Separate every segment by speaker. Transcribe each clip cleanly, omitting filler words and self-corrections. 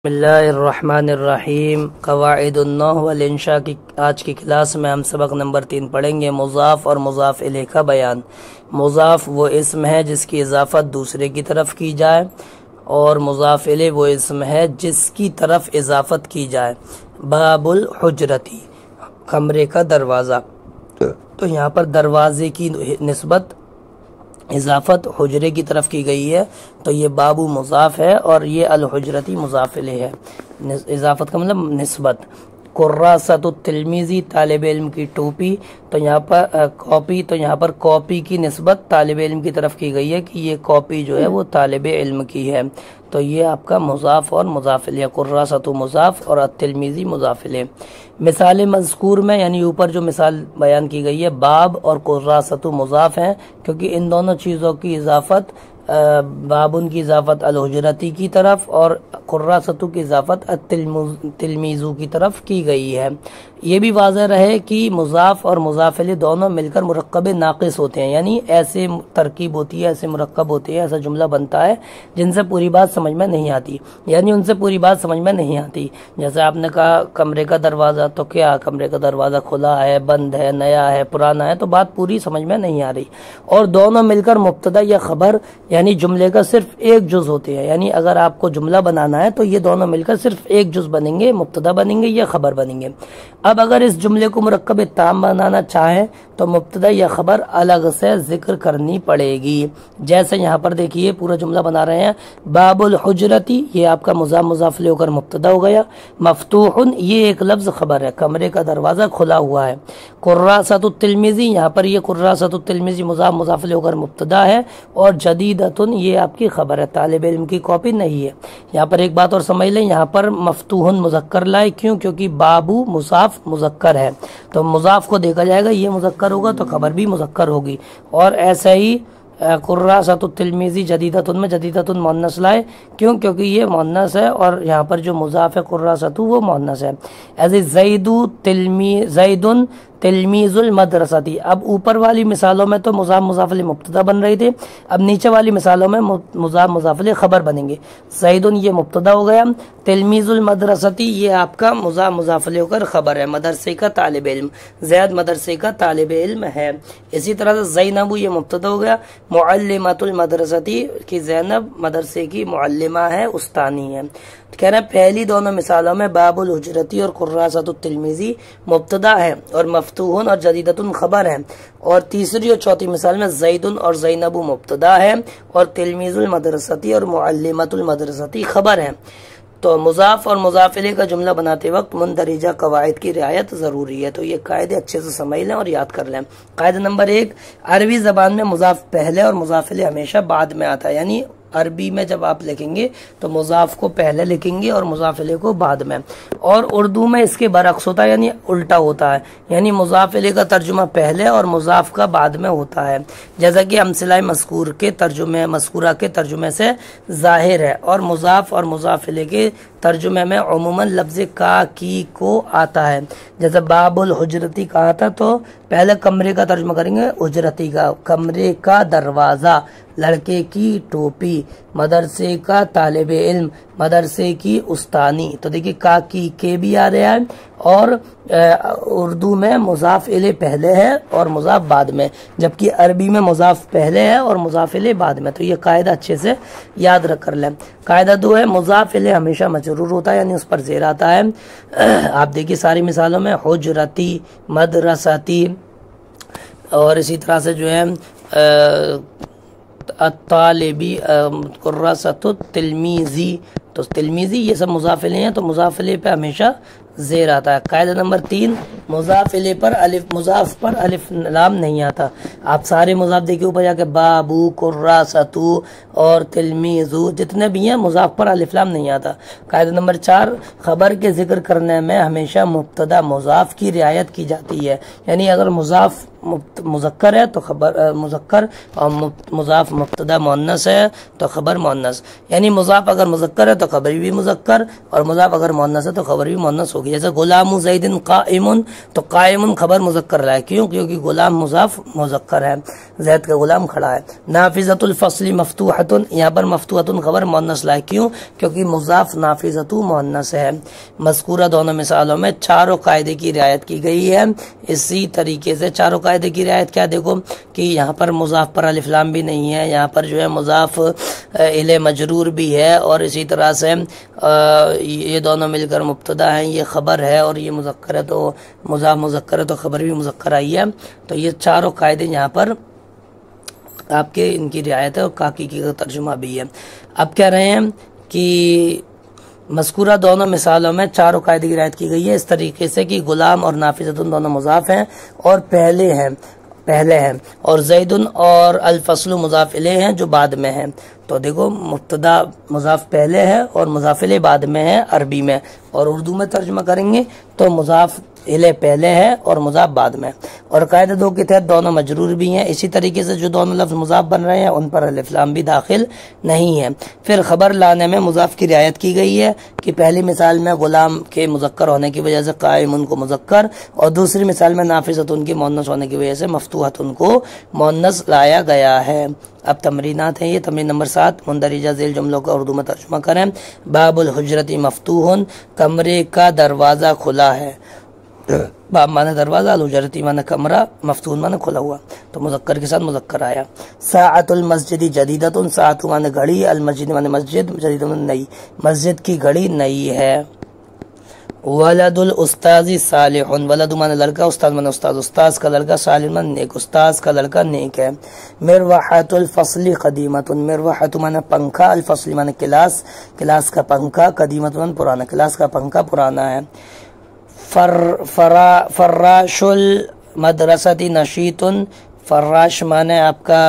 Speaker 1: بسم اللہ الرحمن الرحیم۔ قواعد النحو والانشاء کی آج کی کلاس میں ہم سبق نمبر 3 پڑھیں گے، مضاف اور مضاف الیہ کا بیان۔ مضاف وہ اسم ہے جس کی اضافت دوسرے کی طرف کی جائے، اور مضاف الیہ وہ اسم ہے جس کی طرف اضافت کی جائے۔ باب الحجرتی، کمرے کا دروازہ، تو یہاں پر دروازے کی نسبت اضافت حجرے کی طرف کی گئی ہے، تو یہ بابو مضاف ہے اور یہ الحجرتی مضاف الیہ ہے۔ اضافت کا مطلب نسبت۔ قراصۃ التلمیذی، طالب علم کی ٹوپی، تو یہاں پر کاپی، تو یہاں پر کاپی کی نسبت طالب علم کی طرف کی گئی ہے کہ یہ کاپی جو ہے وہ طالب علم کی ہے، تو یہ آپ کا مضاف اور مضاف الیہ۔ قراصۃ مضاف اور التلمیذی مضاف الیہ۔ مثال مذکور میں یعنی اوپر جو مثال بیان کی گئی ہے، باب اور قراصۃ مضاف ہیں، کیونکہ ان دونوں چیزوں کی اضافت بابن کی اضافت الحجرتی کی طرف اور قراصۃ کی اضافت التلمیذو کی طرف کی گئی ہے۔ یہ بھی واضح رہے کہ مضاف اور مضاف الیہ دونوں مل کر مرکب ناقص ہوتے ہیں، یعنی ایسے ترکیب ہوتی ہے، ایسے مرکب ہوتے ہیں، ایسا جملہ بنتا ہے جن سے پوری بات سمجھ میں نہیں آتی، یعنی ان سے پوری بات سمجھ میں نہیں آتی۔ جیسے آپ نے کہا کمرے کا دروازہ، تو کیا کمرے کا دروازہ کھلا ہے، بند ہے، نیا ہے، پرانا ہے، تو بات پوری سمجھ میں نہیں آ رہی۔ اور دونوں مل کر مبتدا یا خبر یعنی جملے کا صرف ایک جز ہوتے ہیں، یعنی اگر آپ کو جملہ بنانا ہے تو یہ دونوں مل کر صرف ایک جز بنیں گے، مبتدا بنیں گے یا خبر بنیں گے۔ اب اگر اس جملے کو مرکب تام بنانا چاہیں تو مبتدا یا خبر الگ سے ذکر کرنی پڑے گی۔ جیسے یہاں پر دیکھیے پورا جملہ بنا رہے ہیں، باب الحجرتی، یہ آپ کا مضاف مضاف الیہ ہو کر مبتدا ہو گیا، مفتوح یہ ایک لفظ خبر ہے، کمرے کا دروازہ کھلا ہوا ہے۔ قراصۃ التلمیذی، یہاں پر یہ قراصۃ التلمیذی مضاف مضاف الیہ ہو کر مبتدا ہے، اور جدیدۃ یہ آپ کی خبر ہے، طالب علم کی کاپی نہیں ہے۔ یہاں پر ایک بات اور سمجھ لیں، یہاں پر مفتوح مذکر لائے، کیوں؟ کیونکہ بابو مضاف مذکر ہے، تو مضاف کو دیکھا جائے گا، یہ مذکر ہوگا تو خبر بھی مذکر ہوگی۔ اور ایسا ہی قراصۃ التلمیذی جدیدۃ میں جدیدۃ مؤنث لائے، کیوں؟ کیونکہ یہ مؤنث ہے اور یہاں پر جو مضاف ہے قراصۃ وہ مؤنث ہے۔ ایسے زید تلمیذ المدرستی، اب اوپر والی مثالوں میں تو مضاف مضاف الیہ مبتدا بن رہی تھے، اب نیچے والی مثالوں میں مضاف مضاف الیہ خبر بنیں گے۔ زید یہ مبتدا ہو گیا، تلمیذ المدرستی یہ آپ کا مضاف مضاف الیہ ہو کر خبر ہے، مدرسے کا طالب علم، زید مدرسے کا طالب علم ہے۔ اسی طرح سے زینب یہ مبتدا ہو گیا، معلمۃ المدرستی کی زینب مدرسے کی معلمہ ہے، استانی ہے۔ کہہ رہے ہیں پہلی دونوں مثالوں میں باب الحجرتی اور قراصۃ التلمیذی مبتدا ہے اور مفتوح اور جدیدۃ خبر ہے، اور تیسری اور چوتھی مثال میں زید اور زینب مبتدا ہے اور تلمیذ المدرستی اور معلمۃ المدرستی خبر ہے۔ تو مضاف اور مضاف الیہ کا جملہ بناتے وقت مندرجہ قواعد کی رعایت ضروری ہے، تو یہ قاعدے اچھے سے سمجھ لیں اور یاد کر لیں۔ قاعدہ نمبر 1، عربی زبان میں مضاف پہلے اور مضاف الیہ ہمیشہ بعد میں آتا ہے، یعنی عربی میں جب آپ لکھیں گے تو مضاف کو پہلے لکھیں گے اور مضاف الیہ کو بعد میں، اور اردو میں اس کے برعکس ہوتا ہے، یعنی الٹا ہوتا ہے، یعنی مضاف الیہ کا ترجمہ پہلے اور مضاف کا بعد میں ہوتا ہے، جیسا کہ امثلہ مذکورہ کے ترجمے سے ظاہر ہے، اور مضاف الیہ کے ترجمے میں عموماً لفظ کا کی کو آتا ہے۔ جیسے باب الحجرتی کہا تھا تو پہلے کمرے کا ترجمہ کریں گے حجرتی کا، کمرے کا دروازہ، لڑکے کی ٹوپی، مدرسے کا طالب علم، مدرسے کی استانی، تو دیکھیے کا کی کے بھی آ رہا ہے، اور اردو میں مضاف الیہ پہلے ہے اور مضاف بعد میں، جبکہ عربی میں مضاف پہلے ہے اور مضاف الیہ بعد میں، تو یہ قاعدہ اچھے سے یاد رکھ کر لیں۔ قاعدہ 2 ہے، مضاف الیہ ہمیشہ مجرور ہوتا ہے، یعنی اس پر زیر آتا ہے۔ آپ دیکھیے ساری مثالوں میں حجرتی، مدرستی، اور اسی طرح سے جو ہے الطالبی، قراصۃ التلمیذی، تو تلمیذی یہ سب مضاف الیہ ہیں، تو مضاف الیہ پہ ہمیشہ زیر آتا ہے۔ قاعدہ نمبر 3، مضاف الیہ پر الف لام نہیں آتا۔ آپ سارے مضاف دیکھیں اوپر جا کے، بابو، قراصۃ اور تلمیذو جتنے بھی ہیں مضاف پر الف لام نہیں آتا۔ قاعدہ نمبر 4، خبر کے ذکر کرنے میں ہمیشہ مبتدا مضاف کی رعایت کی جاتی ہے، یعنی اگر مضاف مذکر ہے تو خبر مذکر، اور مضاف مبتدا مؤنث ہے تو خبر مؤنث، یعنی مضاف اگر مذکر ہے تو خبری بھی مذکر، اور مضاف اگر مؤنث ہے تو خبر بھی مؤنث ہوگی. جیسے غلام زید قائم، تو قائم خبر مذکر لائے، کیوں؟ کیونکہ غلام مضاف مذکر ہے، زید کا غلام کھڑا ہے. نافذۃ الفصل مفتوحۃ، یہاں پر مفتوحۃ خبر مؤنث لائے، کیوں؟ کیونکہ مضاف نافذۃ مؤنث ہے. مذکورہ دونوں مثالوں میں چاروں قاعدے کی رعایت کی گئی ہے. اسی طریقے سے چاروں قاعدے کی رعایت کیا؟ دیکھو کہ یہاں پر مضاف پر الف لام بھی نہیں ہے، یہاں پر جو ہے مضاف الیہ مجرور بھی ہے، اور اسی طرح سے یہ دونوں مل کر مبتدا ہیں، یہ خبر ہے، اور یہ مذکر ہے تو مضاف مذکر ہے تو خبر بھی مذکر آئی ہے. تو یہ چاروں قاعدے یہاں پر آپ کے ان کی رعایت ہے، اور کاکی کا ترجمہ بھی ہے. اب کہہ رہے ہیں کہ مذکورہ دونوں مثالوں میں چاروں قاعدے کی رعایت کی گئی ہے، اس طریقے سے کہ غلام اور نافذۃ دونوں مضاف ہیں اور پہلے ہیں، اور زید اور الفصل مضاف الیہ ہیں جو بعد میں ہیں. تو دیکھو مبتدا مضاف پہلے ہے اور مضاف الیہ بعد میں ہے عربی میں، اور اردو میں ترجمہ کریں گے تو مضاف الیہ پہلے ہے اور مضاف بعد میں. اور قاعدہ 2 کے تحت دونوں مجرور بھی ہیں. اسی طریقے سے جو دونوں لفظ مضاف بن رہے ہیں ان پر الف لام بھی داخل نہیں ہے. پھر خبر لانے میں مضاف کی رعایت کی گئی ہے کہ پہلی مثال میں غلام کے مذکر ہونے کی وجہ سے قائم ان کو مذکر، اور دوسری مثال میں نافذۃ ان کی مؤنث ہونے کی وجہ سے مفتوحۃ ان کو مؤنث لایا گیا ہے. اب تمرینات ہیں، یہ تمرین نمبر 7، مندرجہ ذیل جملوں کا اردو میں ترجمہ کریں. باب الحجرت مفتوح، کمرے کا دروازہ کھلا ہے. باب مانے دروازہ، الحجرتی مانے کمرہ، مفتوح مانے کھلا ہوا، تو مذکر کے ساتھ مذکر آیا. ساعۃ المسجد جدیدۃ، ساعۃ مانے گھڑی، المسجد مانے مسجد، جدید مانے نئی، مسجد کی گھڑی نئی ہے. ولد الاستاذ صالح، ولد مانے لڑکا، استاد مانے استاد، استاذ کا لڑکا، صالح مانے نیک، استاذ کا لڑکا نیک ہے. مروحۃ الفصل قدیمۃ، مروحۃ مانے پنکھا، الفصل مانے کلاس، کلاس کا پنکھا، قدیمۃ مانے پرانا، کلاس کا پنکھا پرانا ہے. فراش المدرسۃ نشیط، فراش مانے آپ کا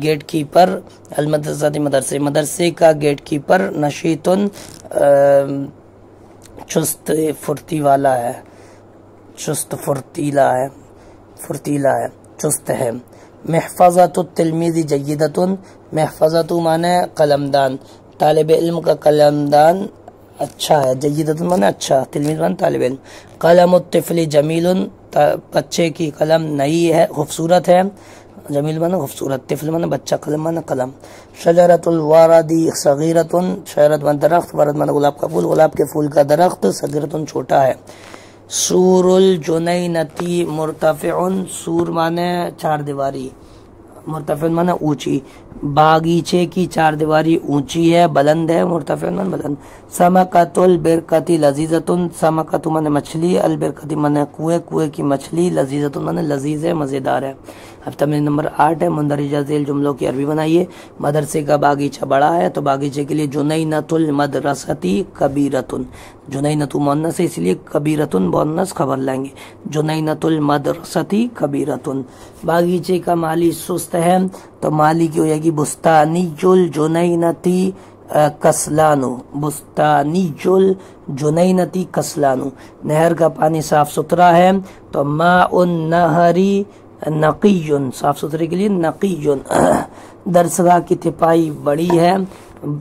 Speaker 1: گیٹ کیپر، المدرسۃ مدرسے کا گیٹ کیپر، نشیط چست پھرتی والا ہے، چست فرتیلا ہے، چست ہے. محفظۃ التلمیذ جیدۃ، محفظۃ مانے قلمدان، طالب علم کا قلمدان اچھا ہے، جیدۃ مانے اچھا، تلمیذ مانے طالب علم. قلم الطفل جمیل، بچے کی قلم نئی ہے، خوبصورت ہے، جمیل مانے خوبصورت، طفل مانے بچہ، قلم مانے قلم. شجرۃ الورد صغیرۃ، شجرۃ مانے درخت، ورد مانے گلاب کا پھول، گلاب کے پھول کا درخت، صغیرۃ چھوٹا ہے. سور الجنینتی مرتفع، سور مانے چار دیواری، مرتفع مانے اونچی، باغیچے کی چار دیواری اونچی ہے، بلند ہے، مرتفع مانے بلند. سمکۃ البرکۃ لذیذۃ، سمکۃ مانے مچھلی، البرکۃ مانے کنویں کی مچھلی، لذیذۃ مانے لذیذ ہے، مزیدار ہے. اب تمرین نمبر 8 ہے، مندرجہ ذیل جملوں کی عربی بنائیے. مدرسے کا باغیچہ بڑا ہے، تو باغیچے کے لیے جنینۃ المدرسۃ کبیرۃ، جنینۃ مؤنث ہے اس لیے کبیرۃ مؤنث خبر لائیں گے، جنینۃ المدرسۃ کبیرۃ. باغیچے کا مالی سست ہے، تو مالی کی ہو جائے گی بستانی الجنینۃ کسلانو، بستانی الجنینۃ کسلانو. نہر کا پانی صاف ستھرا ہے، تو ماء النہر نقی، صاف ستھرے کے لیے نقی. درسگاہ کی تپائی بڑی ہے،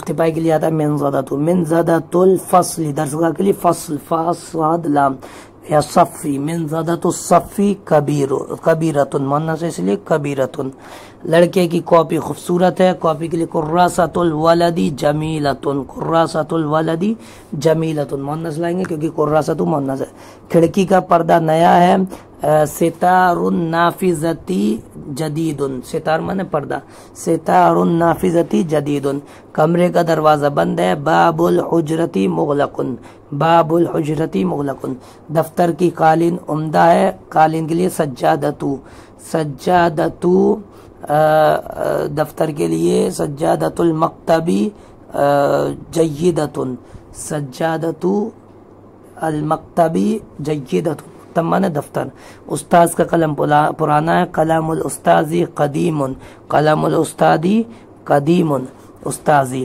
Speaker 1: تپائی کے لیے آتا ہے منضدۃ، منضدۃ الفصل، درسگاہ کے لیے فصل، فاصاد لام یا صفی، منضدۃ الصفی کبیرۃ، مؤنث اس لیے کبیرۃ. لڑکے کی کاپی خوبصورت ہے، کاپی کے لیے کراسۃ الولد جمیلۃ، کراسۃ الولد جمیلۃ، مؤنث لائیں گے کیونکہ کراسۃ مؤنث ہے. کھڑکی کا پردہ نیا ہے، ستار النافذۃ جدید، ستار مانے پردہ، ستار النافذۃ جدید. کمرے کا دروازہ بند ہے، باب الحجرۃ مغلق، باب الحجرۃ مغلق. دفتر کی قالین عمدہ ہے، قالین کے لیے سجادۃ، سجادۃ دفتر کے لیے، سجادۃ المکتبی جیدۃ، سجادۃ المکتبی جیدۃ، تمانے دفتر. استاذ کا قلم پرانا ہے، قلم الاستاذ قدیم، قلم الاستاذ قدیم، استاذی.